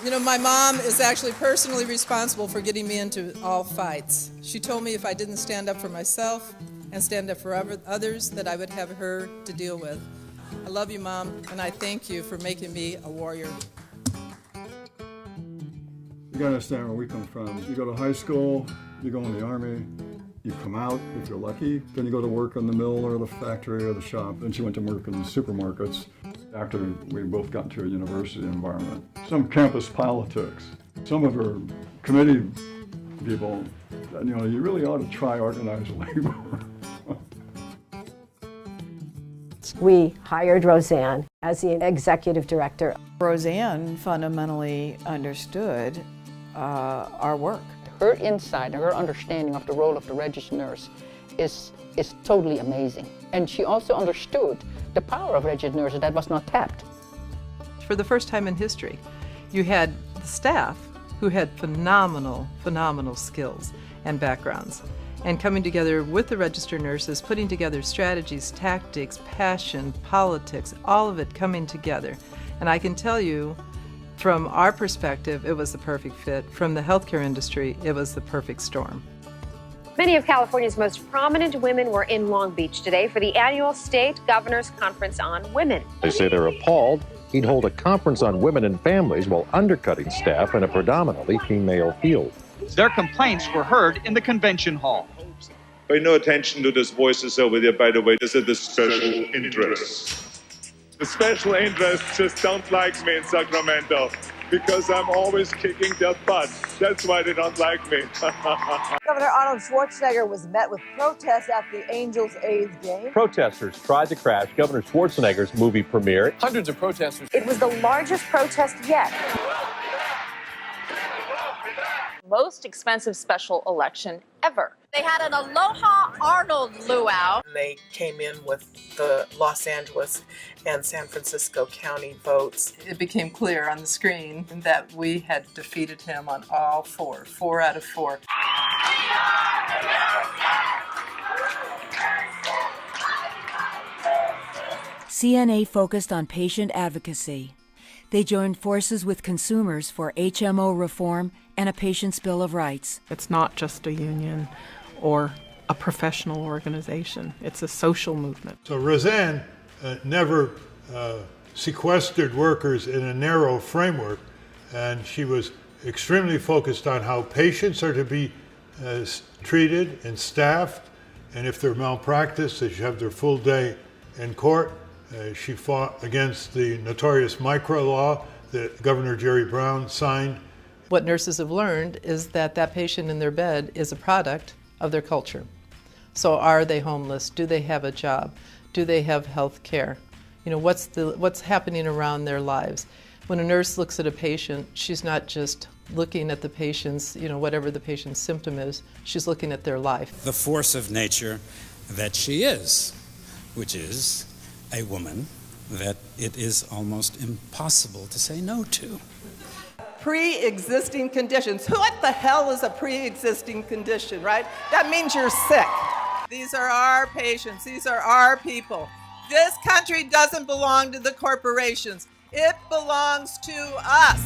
You know, my mom is actually personally responsible for getting me into all fights. She told me if I didn't stand up for myself and stand up for others, that I would have her to deal with. I love you, Mom, and I thank you for making me a warrior. You gotta understand where we come from. You go to high school, you go in the Army, you come out, if you're lucky, then you go to work in the mill or the factory or the shop. Then she went to work in the supermarkets after we both got to a university environment. Some campus politics. Some of her committee people, you know, you really ought to try organized labor. We hired Roseann as the executive director. Roseann fundamentally understood our work. Her insight and her understanding of the role of the registered nurse is totally amazing. And she also understood the power of registered nurses that was not tapped. For the first time in history, you had the staff who had phenomenal skills and backgrounds. And coming together with the registered nurses, putting together strategies, tactics, passion, politics, all of it coming together. And I can tell you, from our perspective, it was the perfect fit. From the healthcare industry, it was the perfect storm. Many of California's most prominent women were in Long Beach today for the annual State Governors Conference on Women. They say they're appalled he'd hold a conference on women and families while undercutting staff in a predominantly female field. Their complaints were heard in the convention hall. Pay no attention to those voices over there, by the way. This is the special interests. The special interests just don't like me in Sacramento because I'm always kicking their butt. That's why they don't like me. Governor Arnold Schwarzenegger was met with protests after the Angels' 8th game. Protesters tried to crash Governor Schwarzenegger's movie premiere. Hundreds of protesters. It was the largest protest yet. Most expensive special election ever. They had an Aloha Arnold luau. They came in with the Los Angeles and San Francisco County votes. It became clear on the screen that we had defeated him on all four out of 4. CNA focused on patient advocacy. They joined forces with consumers for HMO reform and a patient's Bill of Rights. It's not just a union or a professional organization. It's a social movement. So Roseann never sequestered workers in a narrow framework, and she was extremely focused on how patients are to be treated and staffed, and if they're malpractice, they should have their full day in court. She fought against the notorious micro law that Governor Jerry Brown signed. What nurses have learned is that that patient in their bed is a product of their culture. So are they homeless? Do they have a job? Do they have health care? You know, what's happening around their lives? When a nurse looks at a patient, she's not just looking at the patient's, you know, whatever the patient's symptom is, she's looking at their life. The force of nature that she is, which is a woman that it is almost impossible to say no to. Pre-existing conditions. What the hell is a pre-existing condition, right? That means you're sick. These are our patients. These are our people. This country doesn't belong to the corporations. It belongs to us.